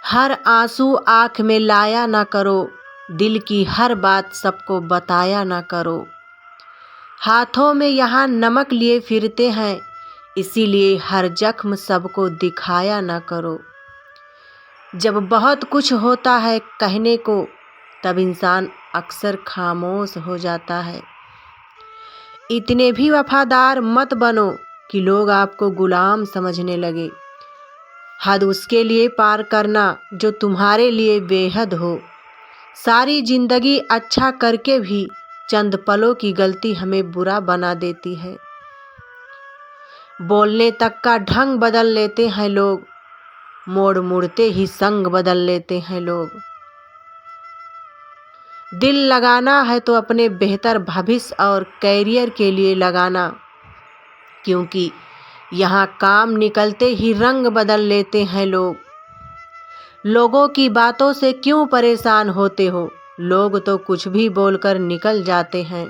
हर आंसू आँख में लाया ना करो, दिल की हर बात सबको बताया ना करो। हाथों में यहाँ नमक लिए फिरते हैं, इसीलिए हर जख्म सबको दिखाया ना करो। जब बहुत कुछ होता है कहने को, तब इंसान अक्सर खामोश हो जाता है। इतने भी वफादार मत बनो कि लोग आपको गुलाम समझने लगे। हद उसके लिए पार करना जो तुम्हारे लिए बेहद हो। सारी जिंदगी अच्छा करके भी चंद पलों की गलती हमें बुरा बना देती है। बोलने तक का ढंग बदल लेते हैं लोग, मोड़ मुड़ते ही संग बदल लेते हैं लोग। दिल लगाना है तो अपने बेहतर भविष्य और कैरियर के लिए लगाना, क्योंकि यहाँ काम निकलते ही रंग बदल लेते हैं लोग। लोगों की बातों से क्यों परेशान होते हो, लोग तो कुछ भी बोलकर निकल जाते हैं।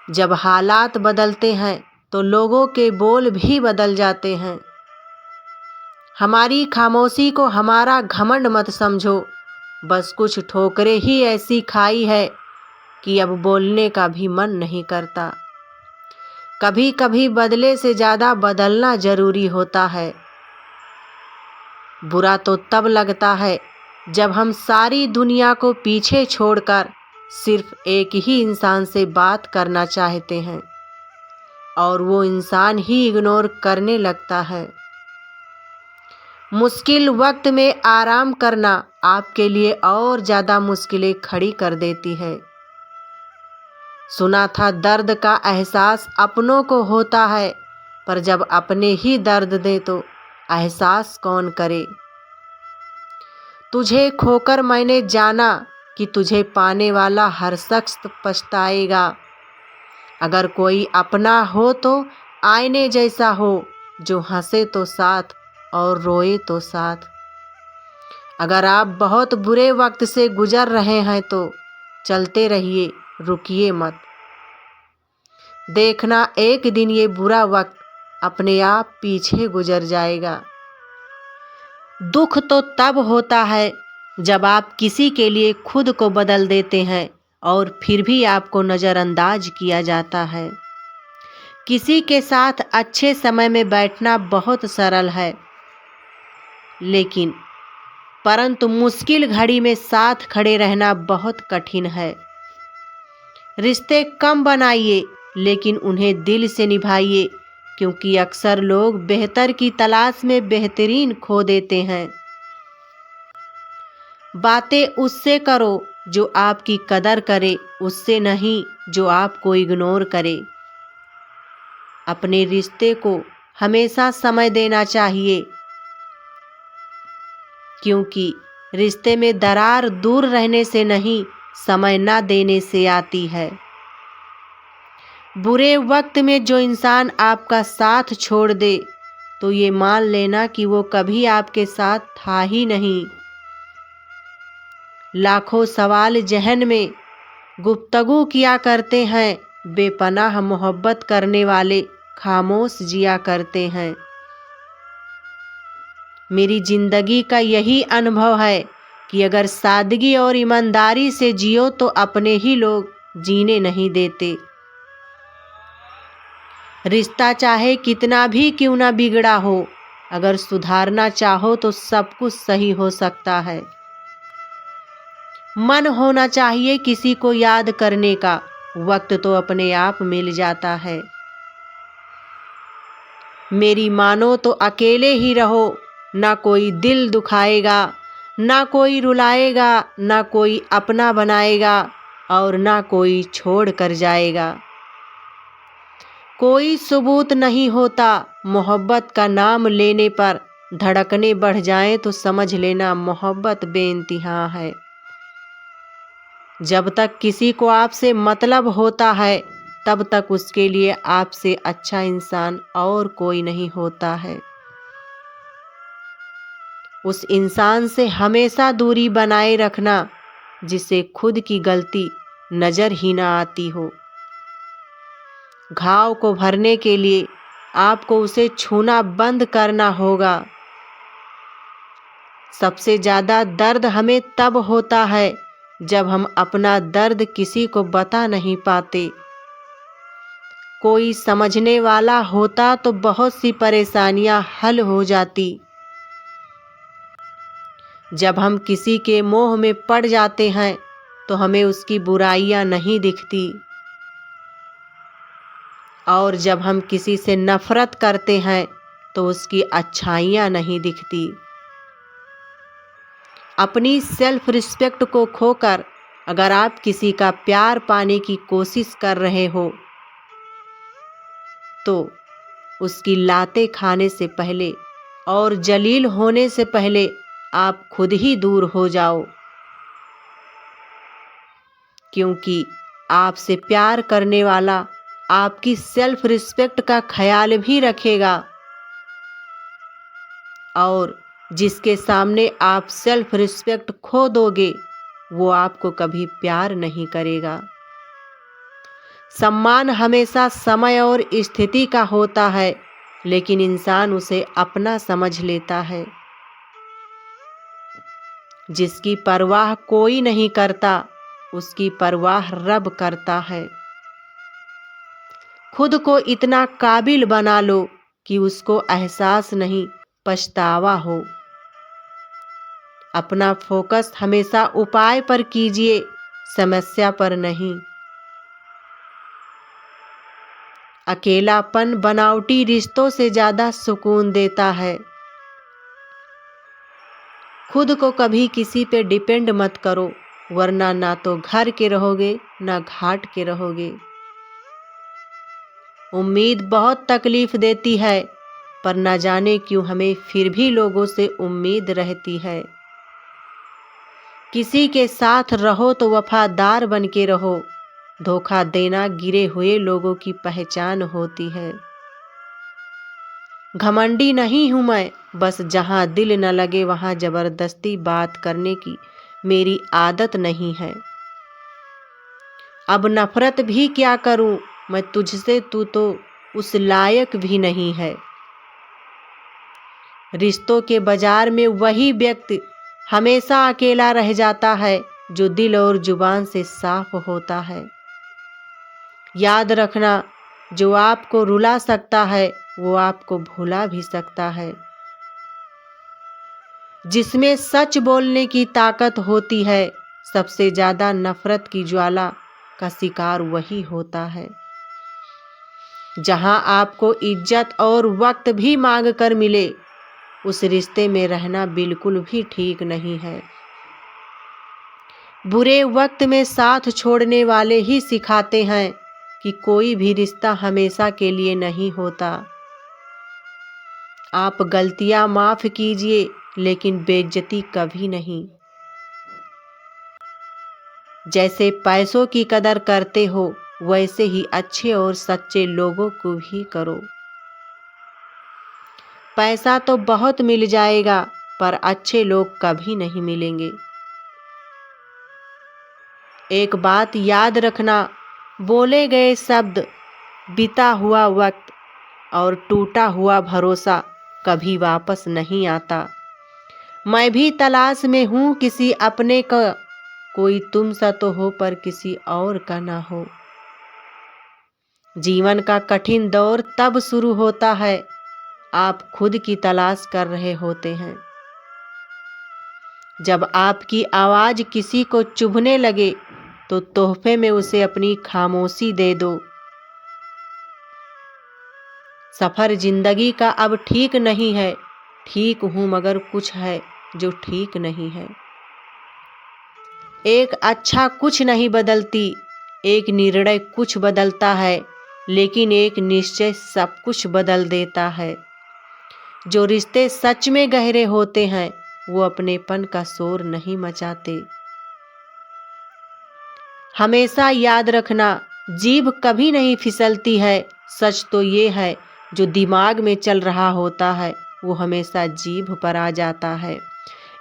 जब हालात बदलते हैं तो लोगों के बोल भी बदल जाते हैं। हमारी खामोशी को हमारा घमंड मत समझो, बस कुछ ठोकरें ही ऐसी खाई है कि अब बोलने का भी मन नहीं करता। कभी कभी बदले से ज़्यादा बदलना जरूरी होता है। बुरा तो तब लगता है जब हम सारी दुनिया को पीछे छोड़कर सिर्फ एक ही इंसान से बात करना चाहते हैं और वो इंसान ही इग्नोर करने लगता है। मुश्किल वक्त में आराम करना आपके लिए और ज़्यादा मुश्किलें खड़ी कर देती है। सुना था दर्द का एहसास अपनों को होता है, पर जब अपने ही दर्द दे तो एहसास कौन करे। तुझे खोकर मैंने जाना कि तुझे पाने वाला हर शख्स पछताएगा। अगर कोई अपना हो तो आईने जैसा हो, जो हंसे तो साथ और रोए तो साथ। अगर आप बहुत बुरे वक्त से गुजर रहे हैं तो चलते रहिए, रुकिए मत। देखना एक दिन ये बुरा वक्त अपने आप पीछे गुजर जाएगा। दुख तो तब होता है जब आप किसी के लिए खुद को बदल देते हैं और फिर भी आपको नज़रअंदाज किया जाता है। किसी के साथ अच्छे समय में बैठना बहुत सरल है, लेकिन परंतु मुश्किल घड़ी में साथ खड़े रहना बहुत कठिन है। रिश्ते कम बनाइए, लेकिन उन्हें दिल से निभाइए, क्योंकि अक्सर लोग बेहतर की तलाश में बेहतरीन खो देते हैं। बातें उससे करो जो आपकी कदर करे, उससे नहीं जो आपको इग्नोर करे। अपने रिश्ते को हमेशा समय देना चाहिए, क्योंकि रिश्ते में दरार दूर रहने से नहीं, समय ना देने से आती है। बुरे वक्त में जो इंसान आपका साथ छोड़ दे, तो ये मान लेना कि वो कभी आपके साथ था ही नहीं। लाखों सवाल जहन में गुफ्तगू किया करते हैं, बेपनाह मोहब्बत करने वाले खामोश जिया करते हैं। मेरी जिंदगी का यही अनुभव है कि अगर सादगी और ईमानदारी से जियो तो अपने ही लोग जीने नहीं देते। रिश्ता चाहे कितना भी क्यों ना बिगड़ा हो, अगर सुधारना चाहो तो सब कुछ सही हो सकता है। मन होना चाहिए किसी को याद करने का, वक्त तो अपने आप मिल जाता है। मेरी मानो तो अकेले ही रहो, ना कोई दिल दुखाएगा, ना कोई रुलाएगा, ना कोई अपना बनाएगा और ना कोई छोड़ कर जाएगा। कोई सबूत नहीं होता, मोहब्बत का नाम लेने पर धड़कने बढ़ जाएं तो समझ लेना मोहब्बत बेइंतहा है। जब तक किसी को आपसे मतलब होता है, तब तक उसके लिए आपसे अच्छा इंसान और कोई नहीं होता है। उस इंसान से हमेशा दूरी बनाए रखना जिसे खुद की गलती नजर ही ना आती हो। घाव को भरने के लिए आपको उसे छूना बंद करना होगा। सबसे ज़्यादा दर्द हमें तब होता है जब हम अपना दर्द किसी को बता नहीं पाते। कोई समझने वाला होता तो बहुत सी परेशानियां हल हो जाती। जब हम किसी के मोह में पड़ जाते हैं तो हमें उसकी बुराइयां नहीं दिखती, और जब हम किसी से नफरत करते हैं तो उसकी अच्छाइयां नहीं दिखती। अपनी सेल्फ रिस्पेक्ट को खोकर अगर आप किसी का प्यार पाने की कोशिश कर रहे हो तो उसकी लातें खाने से पहले और जलील होने से पहले आप खुद ही दूर हो जाओ, क्योंकि आपसे प्यार करने वाला आपकी सेल्फ रिस्पेक्ट का ख्याल भी रखेगा, और जिसके सामने आप सेल्फ रिस्पेक्ट खो दोगे वो आपको कभी प्यार नहीं करेगा। सम्मान हमेशा समय और स्थिति का होता है, लेकिन इंसान उसे अपना समझ लेता है। जिसकी परवाह कोई नहीं करता उसकी परवाह रब करता है। खुद को इतना काबिल बना लो कि उसको एहसास नहीं, पछतावा हो। अपना फोकस हमेशा उपाय पर कीजिए, समस्या पर नहीं। अकेलापन बनावटी रिश्तों से ज़्यादा सुकून देता है। खुद को कभी किसी पे डिपेंड मत करो, वरना ना तो घर के रहोगे ना घाट के रहोगे। उम्मीद बहुत तकलीफ देती है, पर न जाने क्यों हमें फिर भी लोगों से उम्मीद रहती है। किसी के साथ रहो तो वफादार बन के रहो, धोखा देना गिरे हुए लोगों की पहचान होती है। घमंडी नहीं हूं मैं, बस जहां दिल न लगे वहां जबरदस्ती बात करने की मेरी आदत नहीं है। अब नफरत भी क्या करूं मैं तुझसे, तू तो उस लायक भी नहीं है। रिश्तों के बाजार में वही व्यक्ति हमेशा अकेला रह जाता है जो दिल और जुबान से साफ होता है। याद रखना, जो आपको रुला सकता है वो आपको भुला भी सकता है। जिसमें सच बोलने की ताकत होती है, सबसे ज्यादा नफरत की ज्वाला का शिकार वही होता है। जहां आपको इज्जत और वक्त भी मांग कर मिले, उस रिश्ते में रहना बिल्कुल भी ठीक नहीं है। बुरे वक्त में साथ छोड़ने वाले ही सिखाते हैं कि कोई भी रिश्ता हमेशा के लिए नहीं होता। आप गलतियां माफ कीजिए, लेकिन बेइज्जती कभी नहीं। जैसे पैसों की कदर करते हो, वैसे ही अच्छे और सच्चे लोगों को भी करो। पैसा तो बहुत मिल जाएगा, पर अच्छे लोग कभी नहीं मिलेंगे। एक बात याद रखना, बोले गए शब्द, बीता हुआ वक्त और टूटा हुआ भरोसा कभी वापस नहीं आता। मैं भी तलाश में हूँ किसी अपने का, कोई तुम सा तो हो पर किसी और का ना हो। जीवन का कठिन दौर तब शुरू होता है आप खुद की तलाश कर रहे होते हैं। जब आपकी आवाज किसी को चुभने लगे तो तोहफे में उसे अपनी खामोशी दे दो। सफर जिंदगी का अब ठीक नहीं है, ठीक हूं मगर कुछ है जो ठीक नहीं है। एक अच्छा कुछ नहीं बदलती, एक निर्णय कुछ बदलता है, लेकिन एक निश्चय सब कुछ बदल देता है। जो रिश्ते सच में गहरे होते हैं वो अपनेपन का शोर नहीं मचाते। हमेशा याद रखना, जीभ कभी नहीं फिसलती है। सच तो ये है, जो दिमाग में चल रहा होता है वो हमेशा जीभ पर आ जाता है।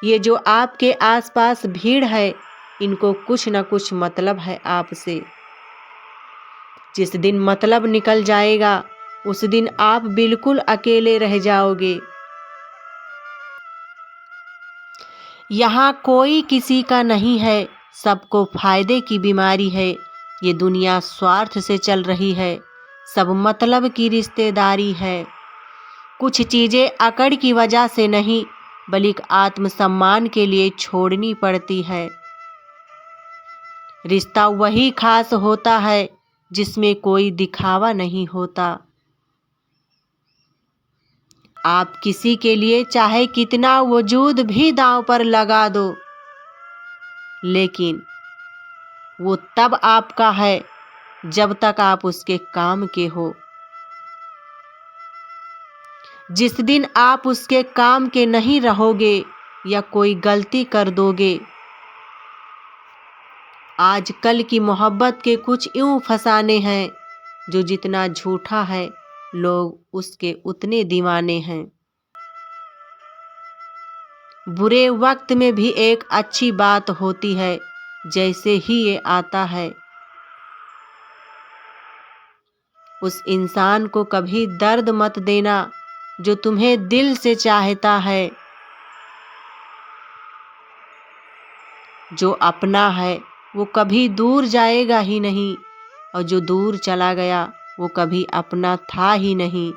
ये जो आपके आसपास भीड़ है, इनको कुछ न कुछ मतलब है आपसे। जिस दिन मतलब निकल जाएगा उस दिन आप बिल्कुल अकेले रह जाओगे। यहाँ कोई किसी का नहीं है, सबको फायदे की बीमारी है। ये दुनिया स्वार्थ से चल रही है, सब मतलब की रिश्तेदारी है। कुछ चीज़ें अकड़ की वजह से नहीं, बल्कि आत्मसम्मान के लिए छोड़नी पड़ती है। रिश्ता वही खास होता है जिसमें कोई दिखावा नहीं होता। आप किसी के लिए चाहे कितना वजूद भी दांव पर लगा दो, लेकिन वो तब आपका है जब तक आप उसके काम के हो। जिस दिन आप उसके काम के नहीं रहोगे या कोई गलती कर दोगे, आजकल की मोहब्बत के कुछ यूं फसाने हैं, जो जितना झूठा है लोग उसके उतने दीवाने हैं। बुरे वक्त में भी एक अच्छी बात होती है, जैसे ही ये आता है। उस इंसान को कभी दर्द मत देना जो तुम्हें दिल से चाहता है। जो अपना है वो कभी दूर जाएगा ही नहीं, और जो दूर चला गया वो कभी अपना था ही नहीं।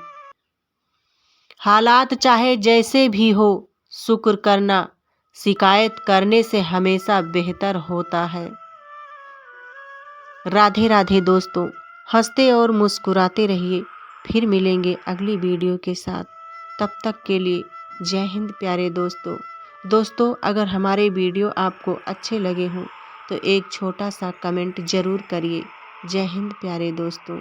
हालात चाहे जैसे भी हो, शुक्र करना शिकायत करने से हमेशा बेहतर होता है। राधे राधे दोस्तों, हंसते और मुस्कुराते रहिए। फिर मिलेंगे अगली वीडियो के साथ। तब तक के लिए जय हिंद प्यारे दोस्तों। दोस्तों, अगर हमारे वीडियो आपको अच्छे लगे हों तो एक छोटा सा कमेंट ज़रूर करिए। जय हिंद प्यारे दोस्तों।